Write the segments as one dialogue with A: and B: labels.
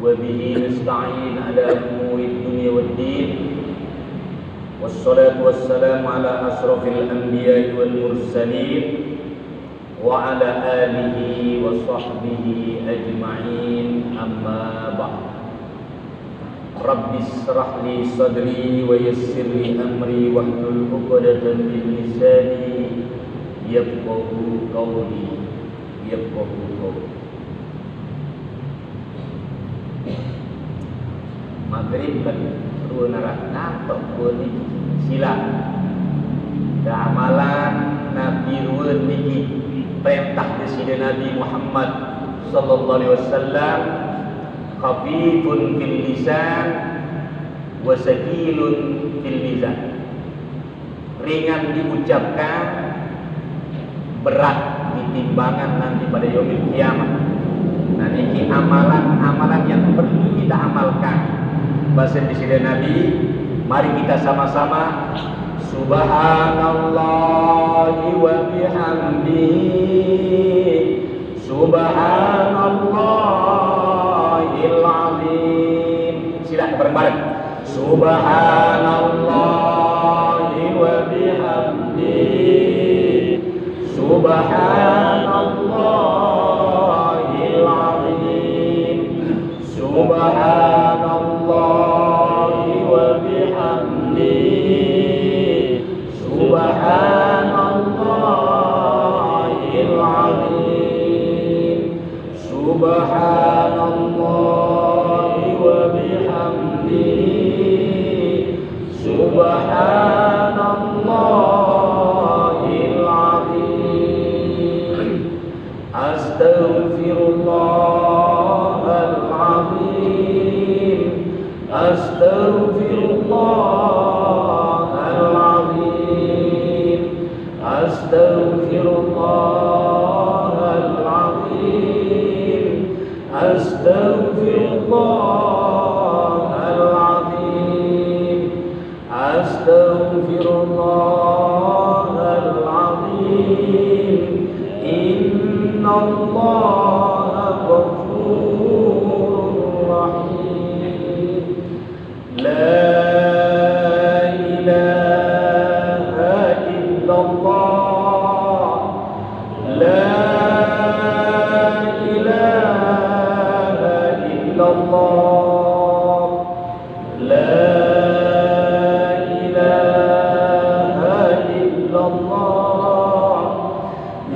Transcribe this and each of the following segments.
A: وبه نستعين على أمور الدنيا والدين والصلاة والسلام على أشرف الأنبياء والمرسلين وعلى آله وصحبه أجمعين أما بعد رب اشرح لي صدري ويسر لي أمري واحلل عقدة من لساني يفقهوا قولي Maghrib kan ruang neraka atau ni sila amalan Nabi ruang ni perintah Presiden Nabi Muhammad sallallahu alaihi wasallam khafifun fil lisan wa sakilun fil mizan, ringan diucapkan, berat di timbangan nanti pada yaumil kiamat. Nah ini amalan yang perlu kita amalkan. Bahasa Presiden Nabi, mari kita sama-sama Subhanallahi wa bihamdihi Subhanallahil azim. Silakan bareng-bareng. Subhanallahi wa bihamdihi Subhanallahil azim. Subhanallahi wa bihamdihi Subhanallahil azim. Subhanallahi wa bihamdihi Subhanallahil azim. Astaghfirullahal azim. Astaghfirullahal azim. Astaghfirullahal azim. Astaghfirullahal azim. Astaghfirullahal azim. Innallaha ghafurur rahim. La ilaha illallah. La ilaha illallah. La ilaha illallah.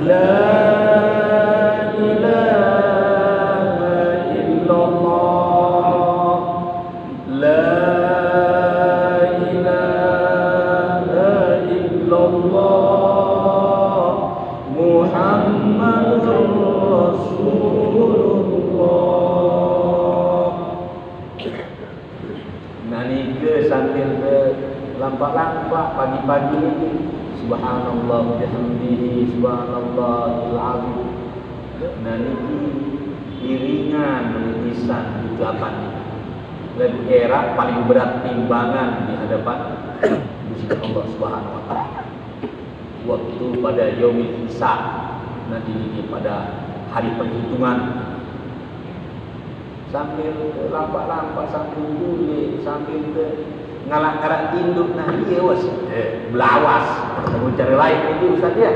A: La ilaha illallah. La ilaha illallah. Muhammadur Rasulullah. Nani ke sambil ke lampak-lampak pagi-pagi ini Subhanallah bihamdihi Subhanallahil azim. Nani iringan lisan ucapan lagu era paling berat timbangan di hadapan Gusti Allah Subhanahu wa taala. Waktu pada yaumil hisab, nanti ini pada hari perhitungan, sambil lampak-lampak, sambil tulis, sambil ngalah-ngalah induk, nah iya was belawas. Kalau cara lain itu Ustaz ya,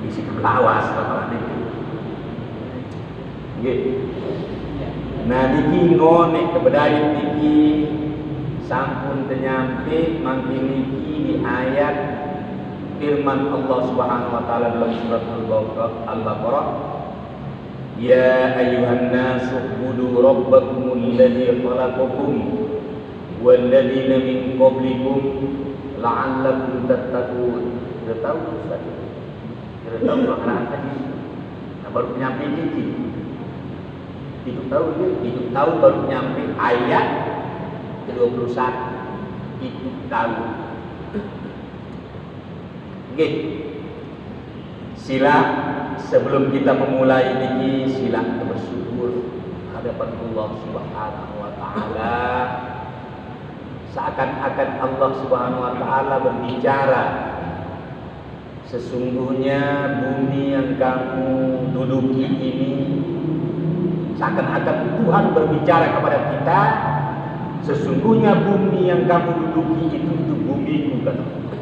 A: isi belawas lamaran itu. Gitu. Nah niki ngonek kebedayan niki sampun tenyampe mangkin niki di ayat firman Allah Subhanahu wa taala dalam surat Al-Baqarah, ya ayyuhan nasu ubudu rabbakumul ladzi khalaqakum wal ladzina min qablikum la'allakum tattaqun. Sudah tahu Ustaz? Sudah tahu makna tadi? Nah, baru nyampe niki. Itu tahu baru nyampe ayat ke-21. Itu tahu. Oke. Sila sebelum kita memulai ini, sila kita bersyukur hadapan Allah Subhanahu wa taala. Seakan-akan Allah Subhanahu wa taala berbicara, sesungguhnya bumi yang kamu duduki ini seakan-akan Tuhan berbicara kepada kita, sesungguhnya bumi yang kamu duduki itu bumiku, kata Allah.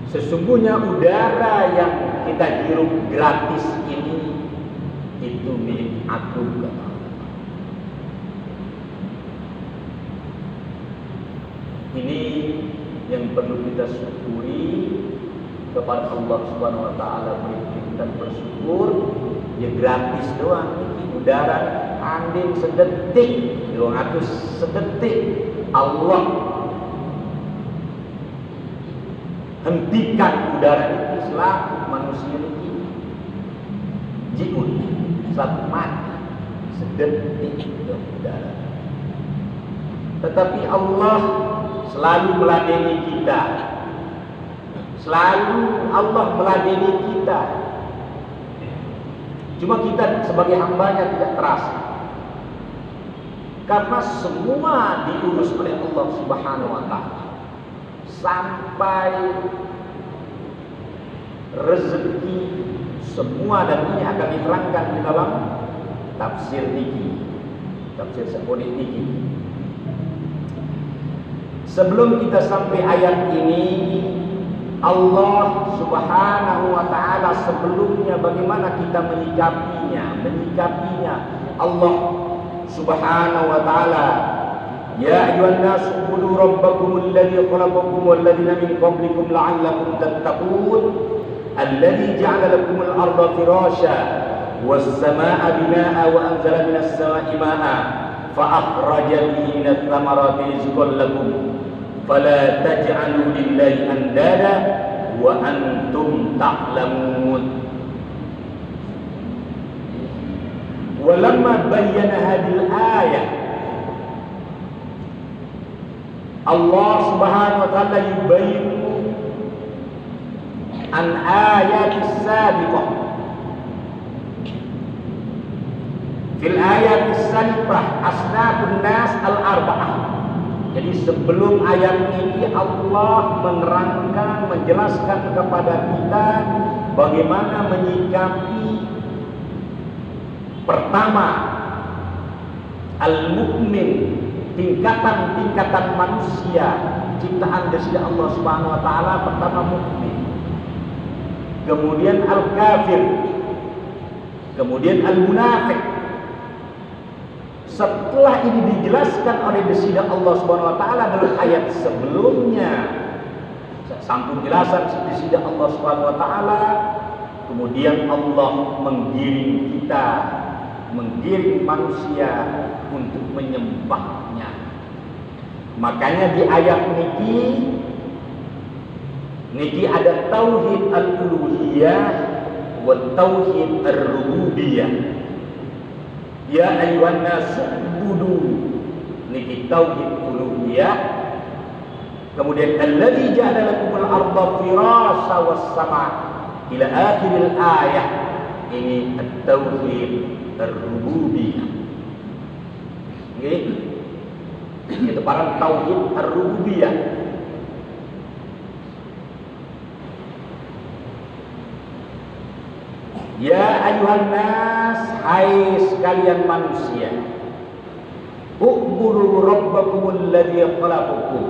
A: Sesungguhnya udara yang kita hirup gratis ini itu milik aku, kata Allah. Ini yang perlu kita syukuri kepada Allah Subhanahu wa taala, beri kita bersyukur. Ya gratis doang ini udara, angin sedetik, 200 sedetik Allah hentikan udara ini selaku manusia ini jiun selaku mati sedetik udara. Tetapi Allah selalu meladeni kita, selalu Allah meladeni kita. Cuma kita sebagai hambanya tidak terasa, karena semua diurus oleh Allah Subhanahu wa taala. Sampai rezeki semua, dan ini akan diterangkan di dalam tafsir niki, tafsir Saponik niki. Sebelum kita sampai ayat ini, Allah Subhanahu wa taala sebelumnya bagaimana kita menyikapinya. Allah Subhanahu wa taala, ya ayyuhan nas ubudu rabbakumul ladzi khalaqakum wal ladzina min qablikum la'allakum tattaqun alladzi ja'ala lakumul arda firasya was samaa'a binaa'a wa anzala minas samaa'i maa'an fa akhraja bihi minats thamarati rizqan lakum fala taj'alu lillahi andada wa antum ta'lamun. Walamma bayyana hadhihi al-ayah, Allah Subhanahu wa taala yubayyinu an ayatis sabiqah fil ayatis salifah asnafun nas al-arba'ah. Jadi sebelum ayat ini Allah menerangkan, menjelaskan kepada kita bagaimana menyikapi pertama al-mukmin, tingkatan-tingkatan manusia ciptaan dari Allah Subhanahu wa taala. Pertama mukmin, kemudian al-kafir, kemudian al-munafik. Setelah ini dijelaskan oleh Desida Allah Subhanahu wa taala dalam ayat sebelumnya, sampun jelasan Desida Allah Subhanahu wa taala, kemudian Allah menggiring kita, menggiring manusia untuk menyembahnya. Makanya di ayat niki ada tauhid al-uluhiyah wa tauhid ar-rububiyah. Ya ayyuhan nasu ubudu, niki tauhid uluhiyah. Kemudian alladzi ja'ala lakumul arda firasya was sama' ila akhiril ayah, ini at-tauhid ar-rububiyah. Nggih, itu para tauhid ar-rububiyah. Ya ayuhan nas, hai sekalian manusia, u'budu rabbakumul ladzi khalaqakum,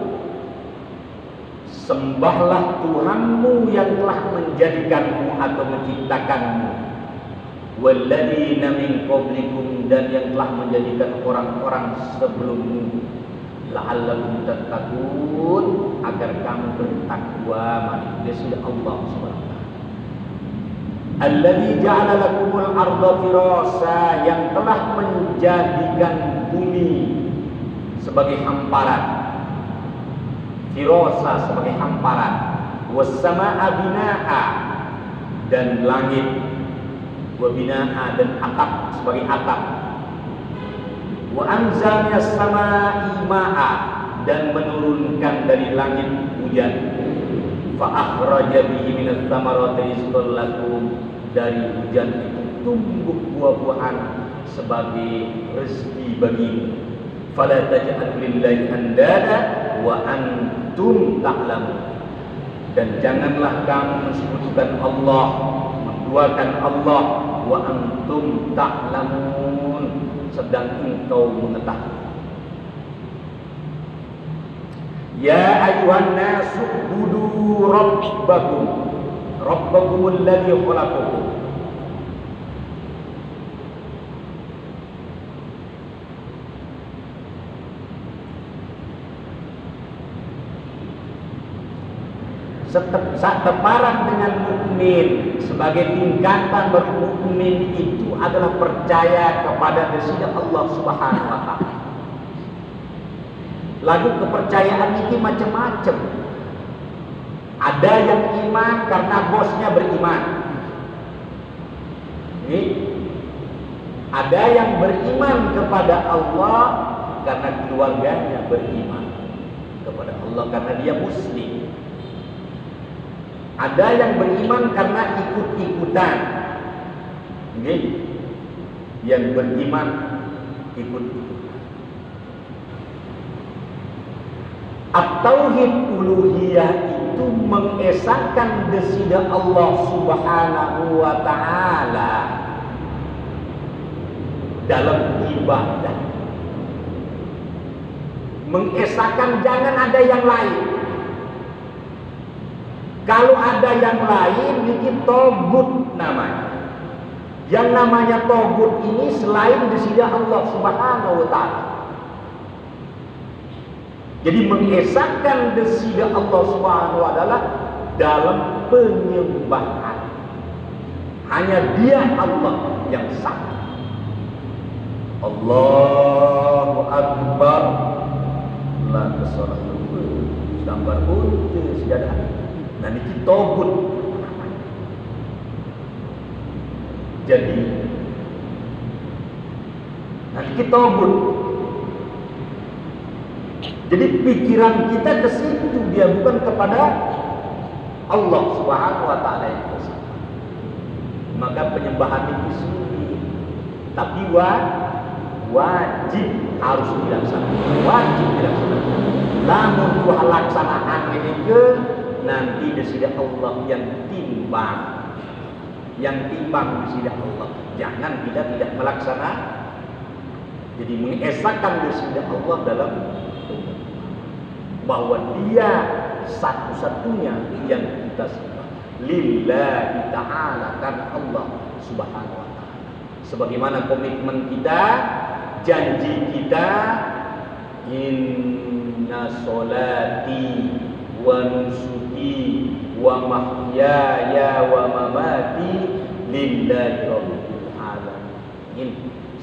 A: sembahlah Tuhanmu yang telah menjadikanmu atau menciptakanmu, walladzina min qablikum, dan yang telah menjadikan orang-orang sebelummu, la'allakum tattaqun, agar kamu bertakwa kepada Allah Subhanahu. Alladzi ja'ala lakumul arda firasya, yang telah menjadikan bumi sebagai hamparan, firasya sebagai hamparan, was samaa'a binaa'a, dan langit, wa binaa'a, dan atap sebagai atap, wa anzalna samaa'i ma'a, dan menurunkan dari langit hujan, fa akhraja bihi minats thamarati rizqan lakum, dari hujan itu tumbuh buah-buahan sebagai rezeki bagimu. Fala taj'al lillahi andada wa antum ta'lamun, dan janganlah kamu mensekutukan Allah, menduakan Allah wa antum ta'lamun, sedang engkau mengetahui. Ya ayuhan nasu budu rabbakumul ladzi khalaqakum. Seteparan dengan mukmin, sebagai tingkatan bermukmin itu adalah percaya kepada Zat Allah Subhanahu wa taala. Lalu kepercayaan ini macam-macam. Ada yang iman karena bosnya beriman. Ini ada yang beriman kepada Allah karena keluarganya beriman kepada Allah karena dia muslim. Ada yang beriman karena ikut-ikutan. Yang beriman ikut-ikutan. At-tauhid uluhiyah itu mengesahkan desida Allah Subhanahu wa taala dalam ibadah. Mengesahkan jangan ada yang lain. Kalau ada yang lain, ini togut namanya. Yang namanya togut ini selain desida Allah Subhanahu wa taala. Jadi mengesahkan desida Allah Subhanahu wa taala dalam penyembahan. Hanya Dia Allah yang sah. Allahu Akbar. La tasallahu sambar pun sejadah. Dan itu togut. Jadi nanti kita togut. Jadi pikiran kita ke situ, dia bukan kepada Allah Subhanahu wa taala yang bersama. Maka penyembahan itu sulit, tapi wajib harus dilaksanakan. Wajib dilaksanakan. Namun Tuhan laksanaan ini ke nanti desida Allah yang timbang. Yang timbang desida Allah. Jangan kita tidak melaksanakan. Jadi mengesahkan desida Allah dalam bahwa Dia satu-satunya yang kita sembah. Lillahi ta'ala, karena Allah Subhanahu wa ta'ala. Sebagaimana komitmen kita, janji kita, inna sholati wa nusuki wa mahyaya wa mamati lillahi rabbil alamin.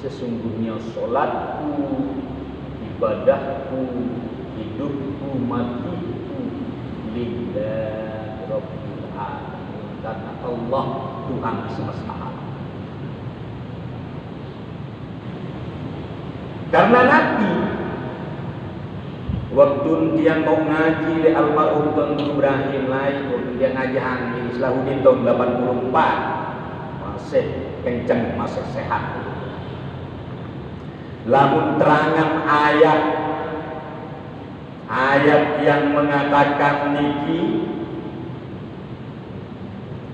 A: Sesungguhnya sholatku, ibadahku, hidupku, matiku lillahi rabbil alamin, karena Allah Tuhan semesta alam. Karena Nabi waktu dia mau ngaji di almarhum Tuan Ibrahim lain, waktu dia ngaji di Islahuddin tahun 84, masih kenceng, masih sehat. Lamun terangan ayat yang mengatakan niki,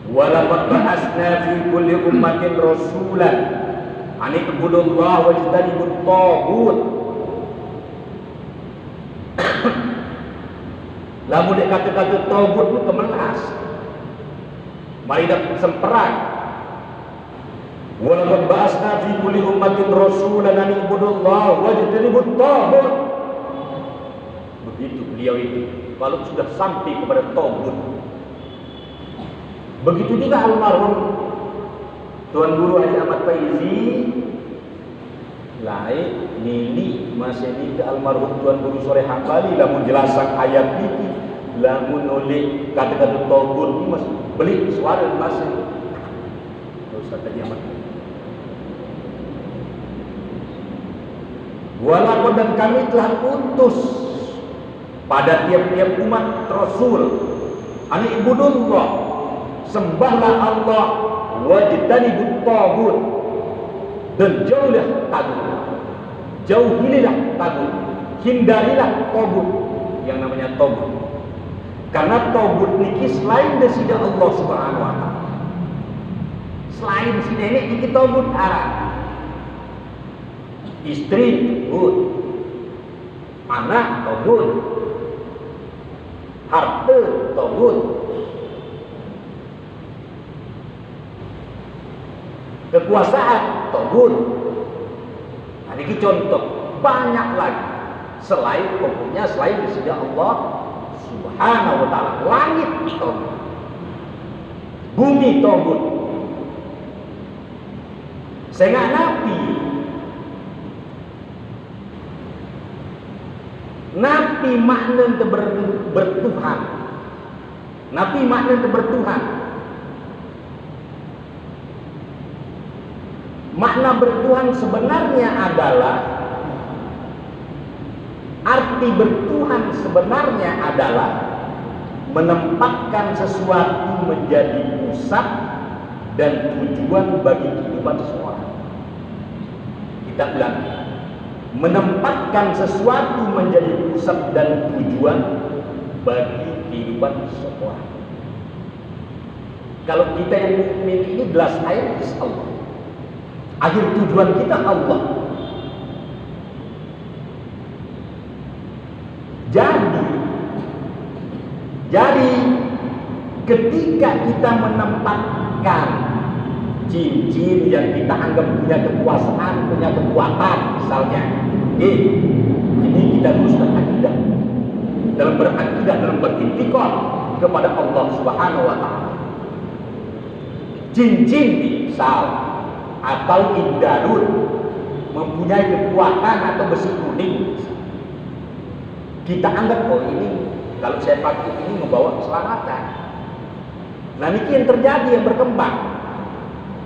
A: walaqad ba'atsna fi kulli ummatin rasulan an ibudullaha wajtanibut taghut. Lamun kata-kata taghut itu kemelas, mari dak semperang. Walaqad ba'atsna fi kulli ummatin rasulan an ibudullaha wajtanibut taghut. Begitu beliau itu kalau sudah sampai kepada taghut. Begitu juga almarhum Tuan Guru Haji Ahmad Faizi lain nili masih ni ke almarhum Tuan Guru Soleh Hambali lamun jelasan ayat ini, lamun oleh kata-kata taghut ini masih beli suara masih Ustaz Haji Ahmad. Walaupun dan kami telah utus pada tiap-tiap umat Rasul, ani ibudullah, sembahlah Allah, wajtanibut taghut, dan jauhlah taghut. Jauhilah taghut, hindarilah taghut, yang namanya taghut. Karena taghut niki selain desida Allah Subhanahu wa taala. selain si nenek ini togut arah. Istri togut, anak togut, harta togut, kekuasaan togut. Nah, ini contoh banyak lagi selain pokoknya selain disini Allah Subhanahu wa ta'ala. Langit togut, bumi togut. Sehingga Nabi makna bertuhan. Nabi makna bertuhan. Makna bertuhan sebenarnya adalah, arti bertuhan sebenarnya adalah menempatkan sesuatu menjadi pusat dan tujuan bagi kehidupan seseorang. Kita bilang, menempatkan sesuatu menjadi pusat dan tujuan bagi kehidupan seseorang. Kalau kita yang mukmin ini belas air Allah. Akhir tujuan kita Allah. Jadi ketika kita menempatkan cincin yang kita anggap punya kekuasaan, punya kekuatan misalnya, ini kita luruskan akidah. Dalam berakidah, dalam berintikad kepada Allah Subhanahu wa ta'ala. Cincin misal atau indarun mempunyai kekuatan atau besi kuning, kita anggap ini kalau saya pakai ini membawa keselamatan. Nah, ini yang terjadi, yang berkembang.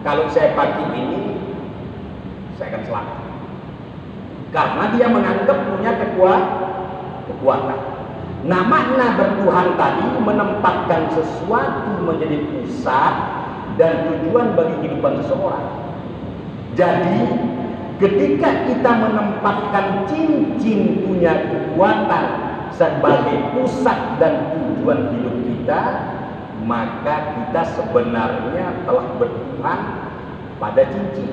A: Kalau saya pakai ini, saya akan selamat. Karena dia menganggap punya kekuatan. Nah, makna bertuhan tadi menempatkan sesuatu menjadi pusat dan tujuan bagi kehidupan seseorang. Jadi ketika kita menempatkan cincin punya kekuatan sebagai pusat dan tujuan hidup kita, maka kita sebenarnya telah bertuhan pada cincin.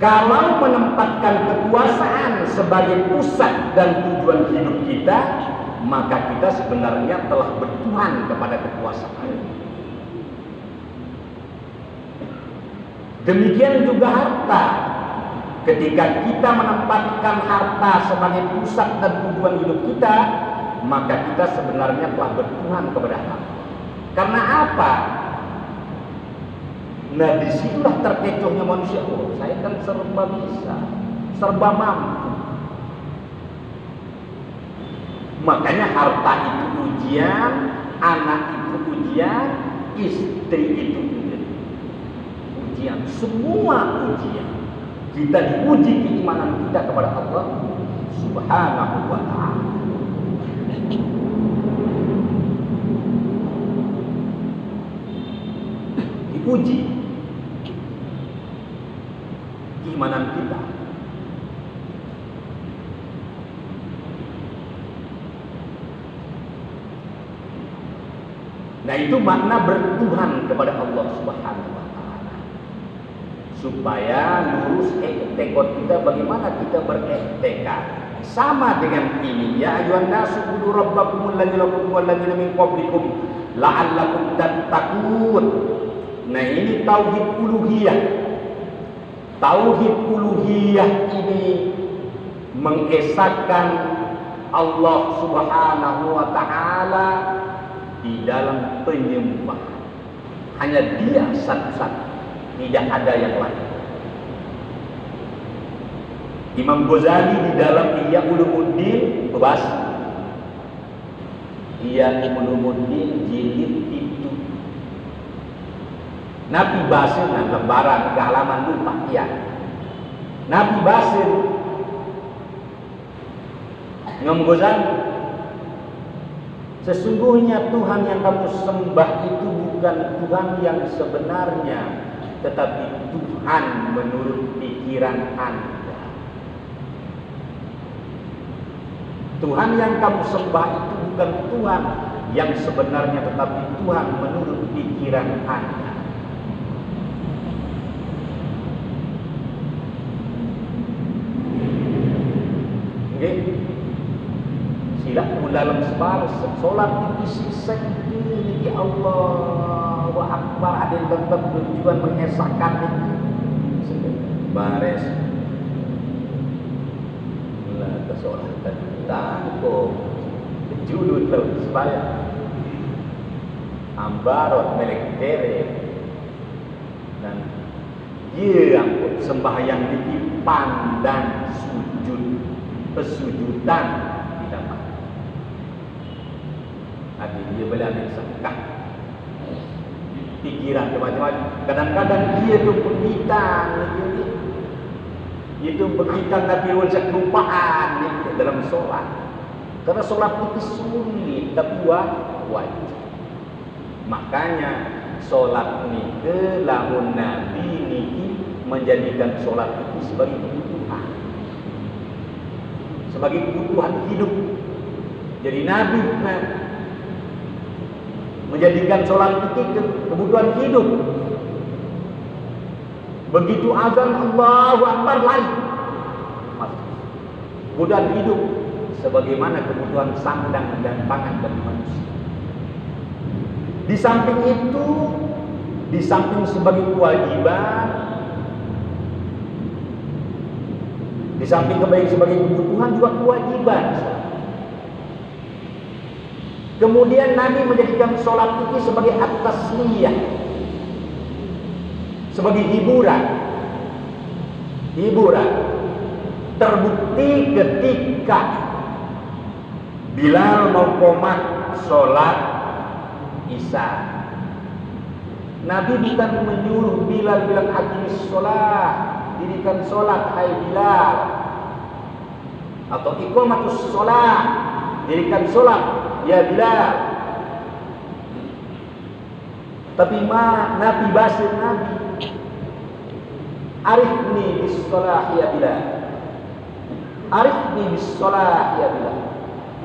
A: Kalau menempatkan kekuasaan sebagai pusat dan tujuan hidup kita, maka kita sebenarnya telah bertuhan kepada kekuasaan. Demikian juga harta. Ketika kita menempatkan harta sebagai pusat dan tujuan hidup kita, maka kita sebenarnya telah bertuhan kepada harta. Karena apa? Nah, disitulah terkecohnya manusia. Oh, saya kan serba bisa, serba mampu. Makanya harta itu ujian, anak itu ujian, istri itu ujian, semua ujian. Kita diuji keimanan kita kepada Allah Subhanahu wa ta'ala. Diuji keimanan kita. Nah, itu makna bertuhan kepada Allah Subhanahu wa ta'ala. Supaya lurus tekad kita, bagaimana kita bertekad. Sama dengan ini, ya ayyuhan nasu ubudu rabbakumul ladzi lakum wal ladzina min qablikum la'allakum tattaqun. Nah, ini tauhid uluhiyah. Tauhid uluhiyah ini mengesahkan Allah Subhanahu wa ta'ala di dalam penyembahan. Hanya Dia satu-satu, tidak ada yang lain. Imam Ghazali di dalam Ihya Ulumuddin bebas. Ihya Ulumuddin jilid itu. Nabi Basir lembaran ke halaman lupa ya. Nabi Basir Imam Ghazali, sesungguhnya Tuhan yang kamu sembah itu bukan Tuhan yang sebenarnya, tetapi Tuhan menurut pikiran Anda. Tuhan yang kamu sembah itu bukan Tuhan yang sebenarnya tetapi Tuhan menurut pikiran Anda. Okay. Sila dalam sebar solat itu sekali Allah wa akbar, ada yang tetap tujuan mengesahkan itu bares lah kesolatan tanko judul tahu supaya ambarot melek tere dan dia sembahyang di pandang sujud pesujudan tidak apa. Nanti dia balik sangka pikiran macam-macam. Kadang-kadang dia tu pembitang itu begitu Nabi wajah kelupaan dalam solat. Karena solat itu sulit tapi wajib. Makanya solat ni lamun Nabi ni menjadikan solat itu sebagai kebutuhan. Sebagai kebutuhan hidup. Jadi Nabi menjadikan sholat itu kebutuhan hidup. Begitu azan Allahu Akbar lari. Kebutuhan hidup sebagaimana kebutuhan sandang dan pangan bagi manusia. Di samping itu, di samping sebagai kewajiban, di samping sebagai kebutuhan juga kewajiban. Kemudian Nabi menjadikan sholat itu sebagai at-tasliyah, sebagai hiburan. Terbukti ketika Bilal mau qomat sholat Isya, Nabi bukan menyuruh Bilal bilang aqimis sholat, dirikan sholat hai Bilal, atau iqamatus sholat, dirikan sholat ya Bilal. Tapi Nabi basir Nabi arifni bis sholat ya Bilal, arifni bis sholat ya Bilal,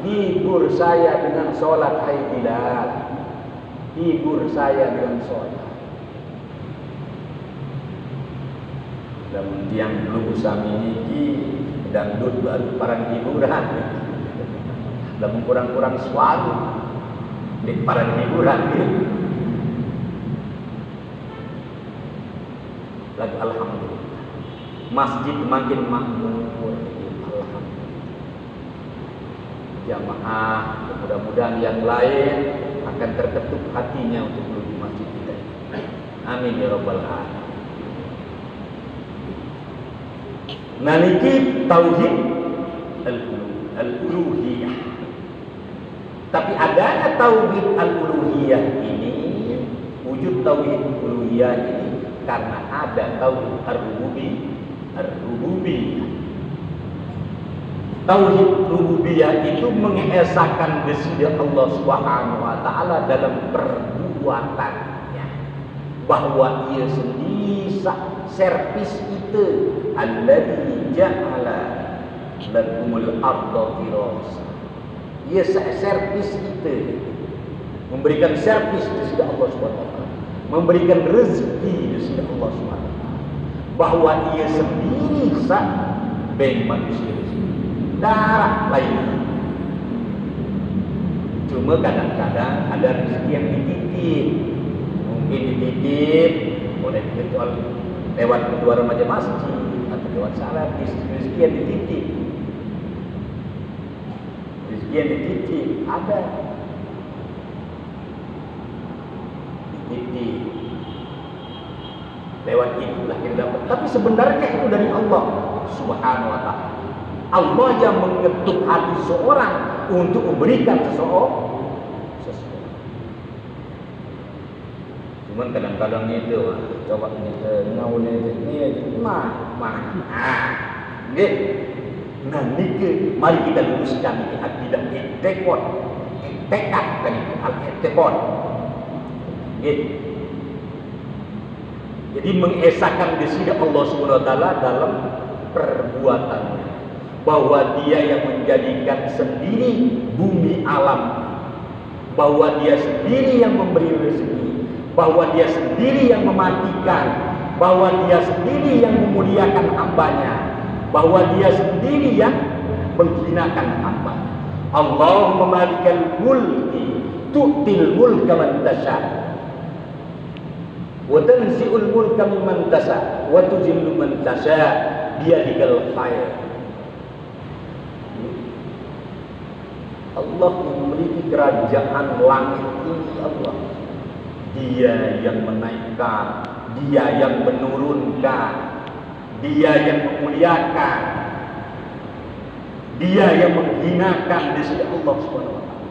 A: hibur saya dengan sholat hai Bilal, hibur saya dengan sholat. Dan yang belum bisa memiliki dangdut baru parang hiburan, dan kurang-kurang suatu di parang hiburan ini. Lagi alhamdulillah masjid makin makmur, alhamdulillah. Jamaah mudah-mudahan yang lain akan terketuk hatinya untuk menuju masjid kita. Amin ya rabbal alamin. Naliki tauhid al-uluhiyah. Tapi adanya tauhid al-uluhiyah ini, wujud tauhid uluhiyah ini karena ada tauhid ar-rububiyah. Tauhid rububiyah itu mengesahkan kepada Allah Subhanahu wa taala dalam perbuatannya, bahwa ia sendiri servis itu alladzi ja'ala lakumul arda firasha. Ia servis itu memberikan servis kepada Allah Subhanahu wa taala, memberikan rezeki kepada Allah Subhanahu wa taala, bahwa ia sendiri bagi manusia darah lain. Cuma kadang-kadang ada rezeki yang dititip, mungkin dititip oleh ketua lewat ketua remaja masjid atau lewat salat, rezeki yang dititip, rezeki yang dititip ada dititip lewat itulah yang dapat. Tapi sebenarnya itu dari Allah Subhanahu wa taala. Allah yang mengetuk hati seorang untuk memberikan sesuatu. Cuman kadang-kadang itu coba ngaul ini aja nah niki mari kita luruskan ini akidah tekad tadi al-i'tiqad. Jadi mengesahkan diri Allah Subhanahu wa taala dalam perbuatannya, bahwa dia yang menjadikan sendiri bumi alam bahwa Dia sendiri yang memberi rezeki, bahwa Dia sendiri yang mematikan, bahwa Dia sendiri yang memuliakan hambanya, bahwa Dia sendiri yang menghinakan hamba. Allahumma malikal mulki tu'til mulka man tasha wa tanzi'ul mulka mimman tasha wa tuzillu man tasha biyadikal khair. Allah memiliki kerajaan langit ini. Allah, Dia yang menaikkan, Dia yang menurunkan, Dia yang memuliakan, Dia yang menghinakan di sisi Allah Subhanahu wa taala.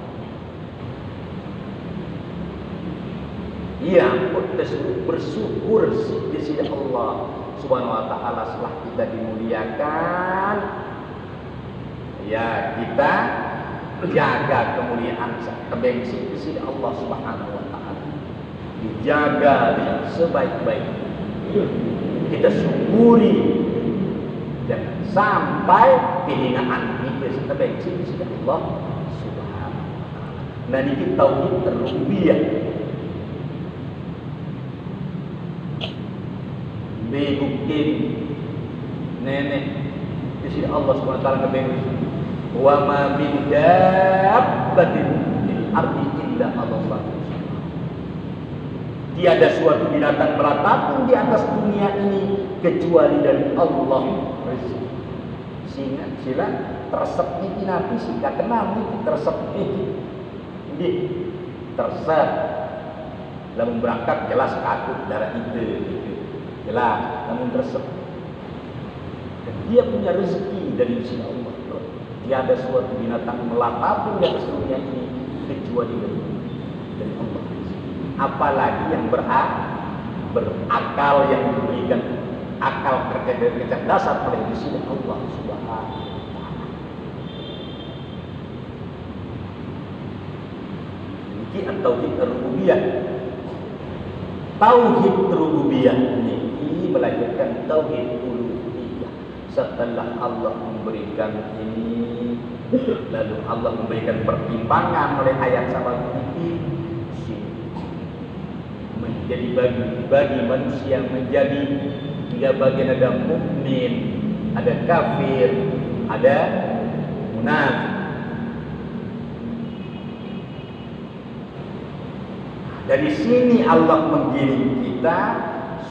A: Ia bersyukur di sisi Allah Subhanahu wa taala setelah kita dimuliakan. Ya, kita jaga kemuliaan kebengsi di sisi Allah Subhanahu wa taala. Dijaga dengan sebaik-baiknya. Kita syukuri, jangan sampai kehinaan kita sebengsi di sisi Allah Subhanahu wa taala. Nah, ini tauhid rububiyah. Bebuktin nenek di sisi Allah Subhanahu wa taala ngebengsi. Wa ma min dabbatin fil ardi illa Allah. Tiada suatu binatang meratapun di atas dunia ini kecuali dari Allah rezeki. Singa sila tersep iki nabi sih gak kenal iki tersep iki. Ini tersep. Lamun berangkat jelas takut darah itu gitu. Jelas namun tersep. Dan dia punya rezeki dari sisi Allah. Tiada suatu binatang melatapun di atas dunia ini kecuali dari Allah. Apalagi yang berakal, yang diberikan akal kerja dari kecerdasan oleh di sisi Allah Subhanahu wa taala. Ini tauhid rububiyah. Tauhid rububiyah ini melahirkan tauhid uluhiyah. Setelah Allah memberikan ini, lalu Allah memberikan pertimbangan oleh ayat sama ini, menjadi bagi manusia menjadi 3 bagian, ada mukmin, ada kafir, ada munafik. Dari sini Allah menggiring kita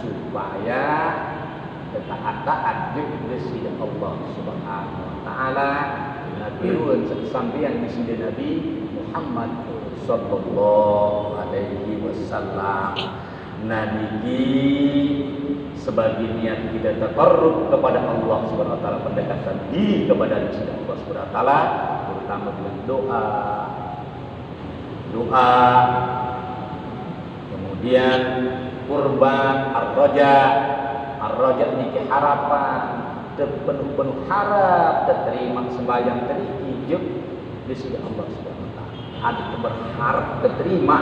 A: supaya taat juga sisi Allah Subhanahu wa taala. Nabi sampeyan di sisi Nabi Muhammad sallallahu alaihi wasallam. Niki sebagai niat kita taqarrub kepada Allah Subhanahu wa taala, pendekatan diri kepada sisi Allah Subhanahu wa taala, terutama dengan doa, kemudian kurban, ar-raja niki harapan, penuh harap terima sembahyang terhijab di sisi Allah Subhanahu wa taala. Ada berharap terima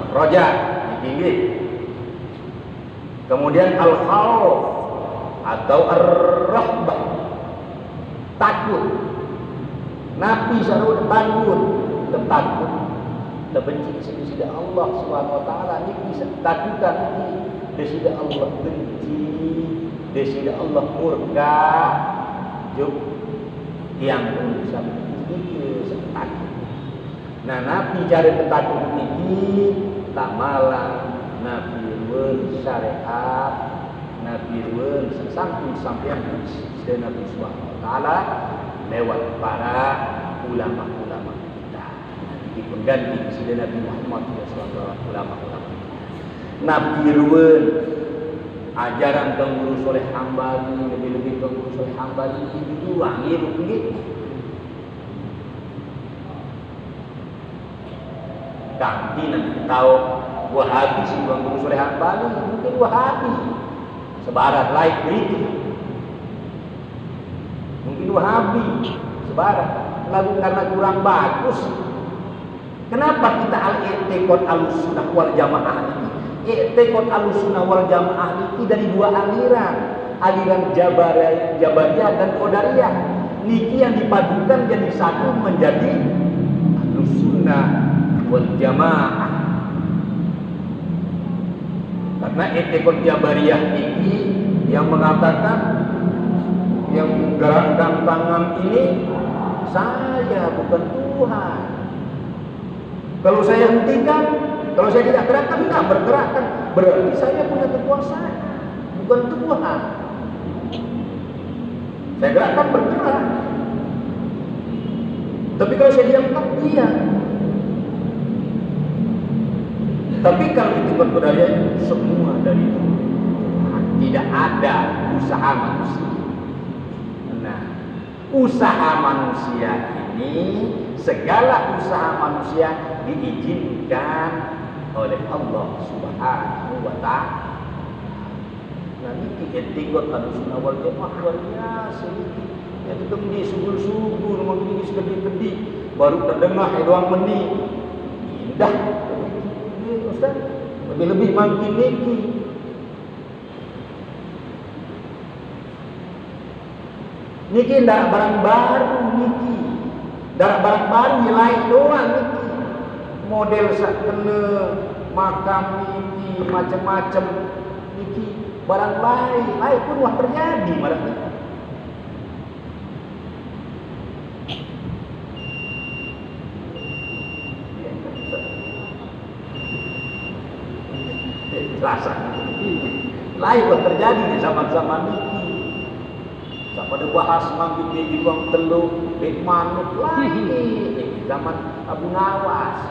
A: ar-raja tinggi. Kemudian al-khauf atau ar-rahbah, takut. Nabi selalu takut, terbenci di sisi Allah Subhanahu wa taala. Ini bisa takutan di sisi Allah benci, di sisi Allah murka, juk yang bisa takut. Nah, Nabi cari ketakut ini tamalan Nabi syariat, Nabi sampai Nabi Subhanahu wa taala lewat para ulama-ulama kita. Ini pengganti Presiden Nabi Muhammad sallallahu ulama-ulama. Nabi ruwen ajaran Guru Soleh Hambali, lebih-lebih Guru Soleh Hambali itu wangi rugi. Ganti nanti tahu Wahabi si Guru Soleh Hambali mungkin Wahabi sebarat lain kritik, mungkin Wahabi sebarat lalu karena kurang bagus. Kenapa kita al-i'tiqad al-sunnah wal jamaah ini? I'tiqad al-sunnah wal jamaah ini dari 2 aliran, aliran Jabariyah dan Qadariyah. Niki yang dipadukan jadi satu menjadi al-sunnah wal jamaah. Karena etikot Jabariyah ini yang mengatakan yang gerakkan tangan ini saya, bukan Tuhan. Kalau saya hentikan, kalau saya tidak gerakkan, tidak bergerakkan, berarti saya punya kekuasaan, bukan Tuhan. Saya gerakkan, bergerak. Tapi kalau saya diamkan, iya. Tapi kalau itu berbudaya, semua dari Tuhan. Tidak ada usaha manusia. Nah, usaha manusia ini, segala usaha manusia diizinkan oleh Allah Subhanahu wa Ta'ala. Nah, ini etikot Ahlussunnah wal Jamaah luar biasa ini. Ya ketemu subuh-subuh, memang sedih-sedih, baru terdengar doang meni. Indah. Ustaz, lebih-lebih makin niki. Niki ndak barang baru niki. Ndak barang baru nilai doang niki. Model sak kena makam niki macam-macam niki barang lain pun wah terjadi marang niki. Rasa lain pun terjadi di zaman-zaman niki. Pada bahas mangkuk di ruang teluk, bit manuk lain. Zaman Abu Nawas,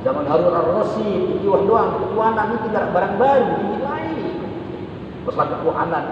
A: zaman Harun Ar-Rasyid, ini wah doang ketuanan ini tidak barang baru, ini lain. Masalah ketuanan.